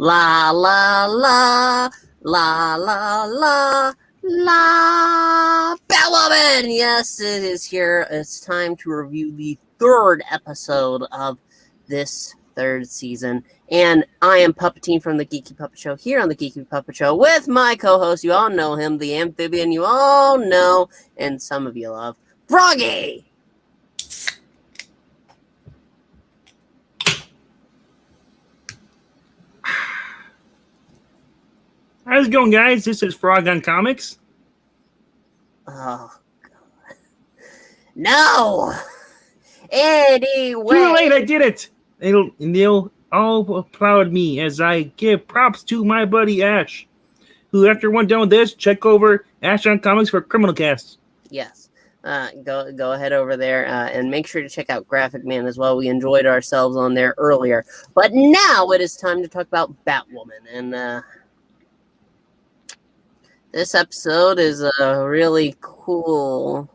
La la la la la la la. Batwoman! Yes, it is here. It's time to review the third episode of this third season. And I am Puppeteen from the Geeky Puppet Show here on the Geeky Puppet Show with my co-host. You all know him, the amphibian you all know, and some of you love, Froggy! How's it going, guys? This is Frog on Comics. Oh, God. No! Anyway. Too late, I did it! They'll all applaud me as I give props to my buddy Ash, who, after one done with this, check over Ash on Comics for Criminal Cast. Yes. Go ahead over there and make sure to check out Graphic Man as well. We enjoyed ourselves on there earlier. But now it is time to talk about Batwoman. And this episode is really cool.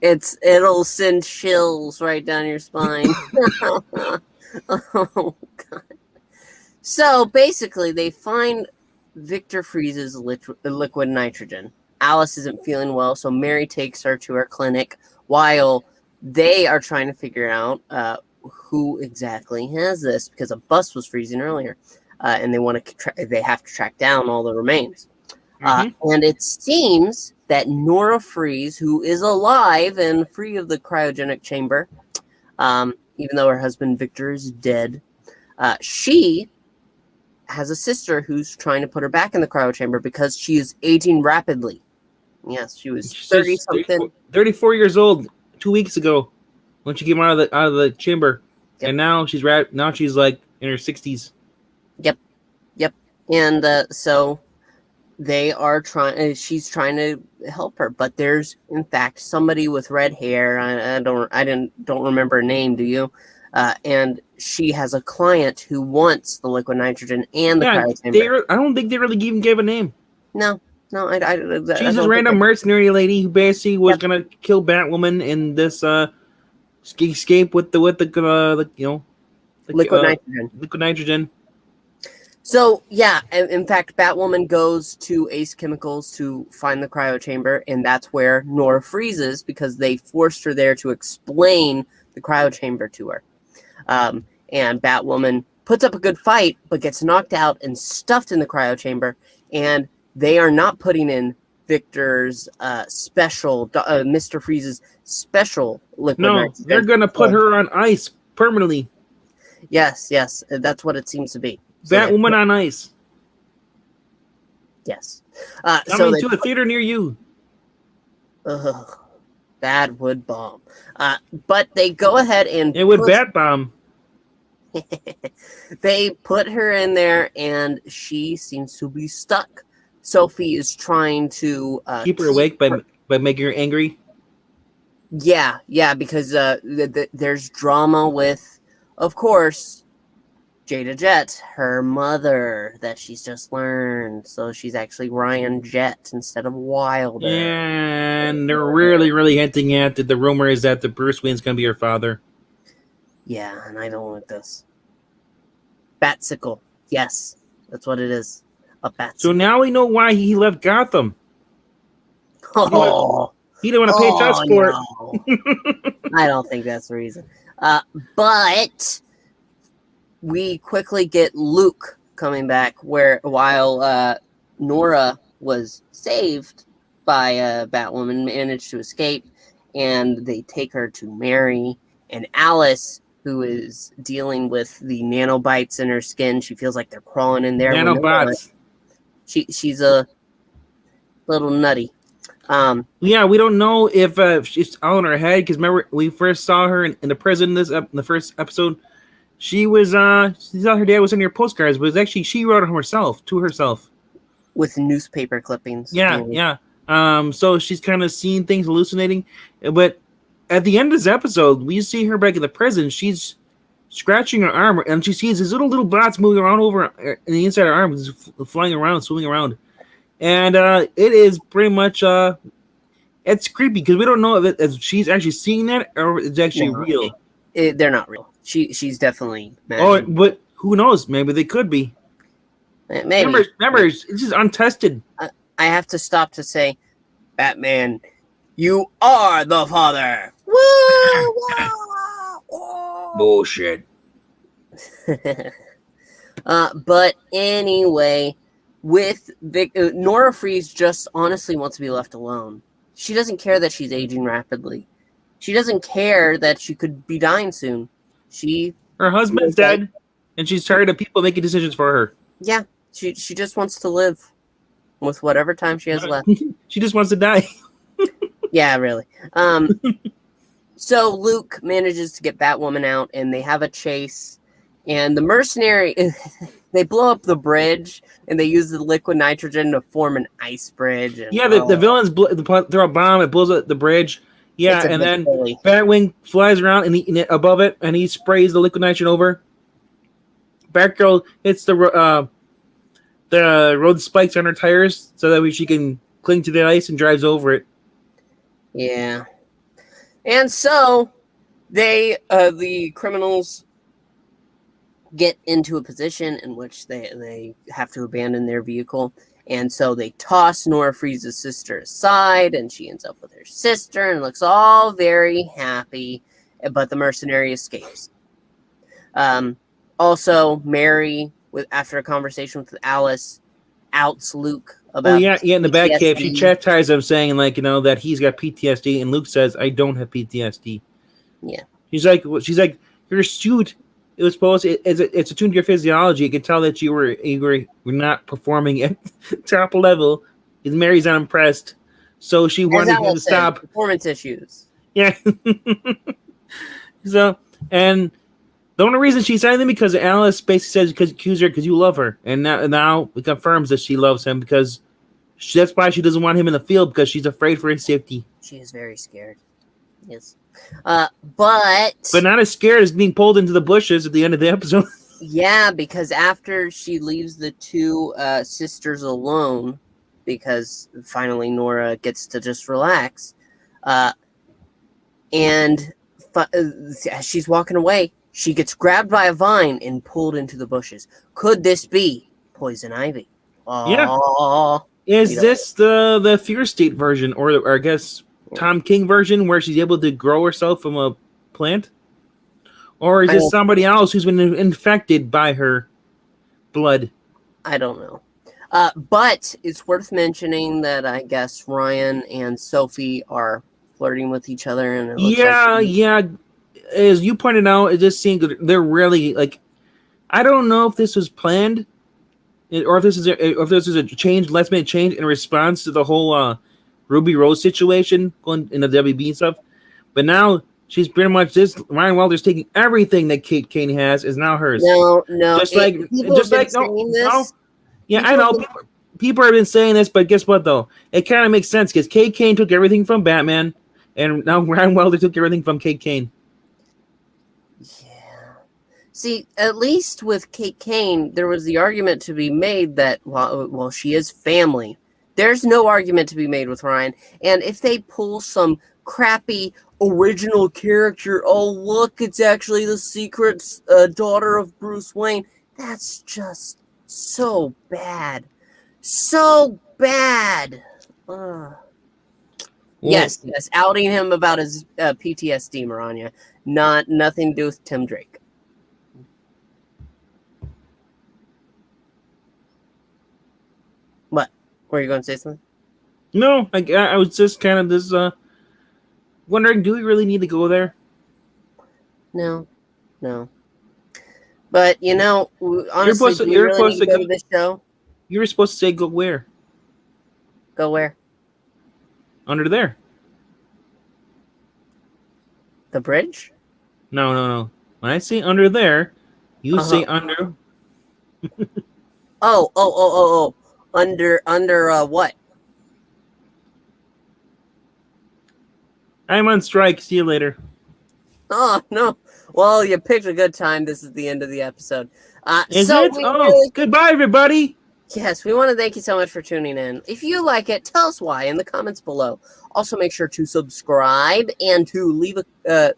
It'll send chills right down your spine. Oh, God. So basically, they find Victor Freeze's liquid nitrogen. Alice isn't feeling well, so Mary takes her to her clinic while they are trying to figure out who exactly has this, because a bus was freezing earlier, and they have to track down all the remains. And it seems that Nora Freeze, who is alive and free of the cryogenic chamber, even though her husband Victor is dead, she has a sister who's trying to put her back in the cryo chamber because she is aging rapidly. Yes, she was 30-something. 34 years old 2 weeks ago when she came out of the chamber. Yep. And now she's like in her 60s. Yep. And so they are trying. She's trying to help her, but there's in fact somebody with red hair. I don't remember her name. Do you? And she has a client who wants the liquid nitrogen and the cryo chamber. I don't think they really even gave a name. No. She's a random mercenary lady who basically was gonna kill Batwoman in this escape with the liquid nitrogen. So yeah, in fact, Batwoman goes to Ace Chemicals to find the cryo chamber, and that's where Nora freezes because they forced her there to explain the cryo chamber to her. And Batwoman puts up a good fight, but gets knocked out and stuffed in the cryo chamber, and they are not putting in Victor's special, Mr. Freeze's special liquid nitrogen. They're going to put her on ice permanently. Yes, that's what it seems to be. Batwoman on ice. Yes. Coming to a theater near you. Ugh, that would bomb. But they go ahead and... It would bat bomb. They put her in there, and she seems to be stuck. Sophie is trying to keep her awake by making her angry. Yeah, because there's drama with, of course, Jada Jet, her mother, that she's just learned. So she's actually Ryan Jet instead of Wilder. And they're really, really hinting at that the rumor is that the Bruce Wayne's going to be her father. Yeah, and I don't like this. Batsicle. Yes, that's what it is. A bat. So now we know why he left Gotham. Oh, he didn't want to pay child support. No. I don't think that's the reason. But we quickly get Luke coming back, while Nora was saved by Batwoman, managed to escape, and they take her to Mary and Alice, who is dealing with the nanobites in her skin. She feels like they're crawling in there. Nanobots. She's a little nutty. Yeah, we don't know if she's on her head, because remember we first saw her in the prison in the first episode. She thought her dad was in her postcards, but it was actually she wrote them to herself with newspaper clippings. Yeah. So she's kind of seeing things, hallucinating. But at the end of this episode, we see her back in the prison. She's scratching her arm, and she sees these little dots moving around over in the inside of her arm, flying around, swimming around. And it is pretty much it's creepy because we don't know if she's actually seeing that or it's actually real. They're not real. She's definitely magic. Oh, but Who knows? Maybe they could be. Maybe. Remember, it's just untested. I have to stop to say, Batman, you are the father. Woo! Woo! Bullshit. But anyway, with Nora Freeze just honestly wants to be left alone. She doesn't care that she's aging rapidly. She doesn't care that she could be dying soon. Her husband's dead, and she's tired of people making decisions for her. Yeah, she just wants to live with whatever time she has left. She just wants to die. Yeah, really. So Luke manages to get Batwoman out, and they have a chase. And the mercenary, they blow up the bridge, and they use the liquid nitrogen to form an ice bridge. And, yeah, the villains throw a bomb, it blows up the bridge. Yeah, and then Batwing flies around above it, and he sprays the liquid nitrogen over. Batgirl hits the road spikes on her tires so that way she can cling to the ice and drives over it. Yeah. And so the criminals get into a position in which they have to abandon their vehicle. And so they toss Nora Freeze's sister aside, and she ends up with her sister and looks all very happy, but the mercenary escapes. Also, Mary, after a conversation with Alice, outs Luke about in the Batcave, she chastises him, saying that he's got PTSD, and Luke says, "I don't have PTSD." Yeah, she's like, "Your suit, it was supposed it's attuned to your physiology. It can tell that you were not performing at top level." And Mary's unimpressed, so she wanted him to stop. Performance issues. Yeah. So, and the only reason she said anything because Alice basically says accuse her because you love her, and now it confirms that she loves him because that's why she doesn't want him in the field, because she's afraid for his safety. She is very scared. Yes, but not as scared as being pulled into the bushes at the end of the episode. Yeah, because after she leaves the two sisters alone, because finally Nora gets to just relax, and as she's walking away, she gets grabbed by a vine and pulled into the bushes. Could this be Poison Ivy? Yeah. Is this the Fear State version, or I guess Tom King version, where she's able to grow herself from a plant? Or is this somebody else who's been infected by her blood? I don't know. But it's worth mentioning that I guess Ryan and Sophie are flirting with each other. And it looks yeah. As you pointed out, it just seems they're really I don't know if this was planned, or if this is a change, last minute change in response to the whole Ruby Rose situation going in the WB and stuff. But now she's pretty much Ryan Wilder's taking everything that Kate Kane has is now hers. No. Yeah, I know. People have been saying this, but guess what though? It kind of makes sense because Kate Kane took everything from Batman, and now Ryan Wilder took everything from Kate Kane. Yeah. See, at least with Kate Kane, there was the argument to be made that well, she is family. There's no argument to be made with Ryan. And if they pull some crappy original character, oh look, it's actually the secret daughter of Bruce Wayne. That's just so bad. So bad. Yes, outing him about his PTSD, Maranya. Nothing to do with Tim Drake. What? Were you going to say something? No, I was just kind of this wondering, do we really need to go there? No. But honestly, you're supposed to go to this show. You were supposed to say go where? Go where? Under there. The bridge? No. When I say under there, you say under. Oh. Under what? I'm on strike. See you later. Oh, no. Well, you picked a good time. This is the end of the episode. Goodbye, everybody. Yes, we want to thank you so much for tuning in. If you like it, tell us why in the comments below. Also, make sure to subscribe and to leave a...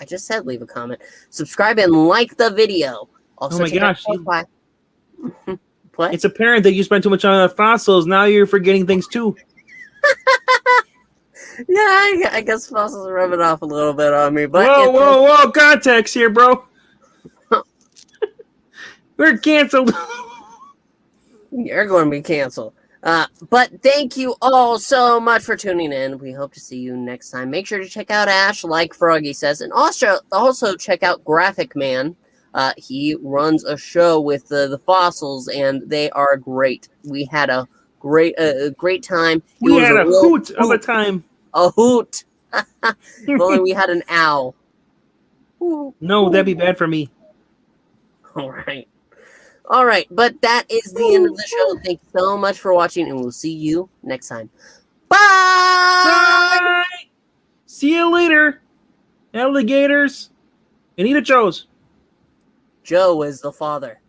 I just said leave a comment. Subscribe and like the video. Also, Oh my check out gosh, Spotify. What? it's apparent that you spent too much time on the fossils. Now you're forgetting things too. Yeah, I guess fossils are rubbing off a little bit on me, but Whoa, whoa, whoa! Context here, bro. We're canceled. you're going to be canceled. But thank you all so much for tuning in. We hope to see you next time. Make sure to check out Ash, like Froggy says, and also check out Graphic Man. He runs a show with the fossils, and they are great. We had a great time. We had a hoot of a time. A hoot. If only we had an owl. No, that'd be bad for me. All right. All right, but that is the end of the show. Thank you so much for watching, and we'll see you next time. Bye! Bye! See you later, alligators. Anita Joe's. Joe is the father.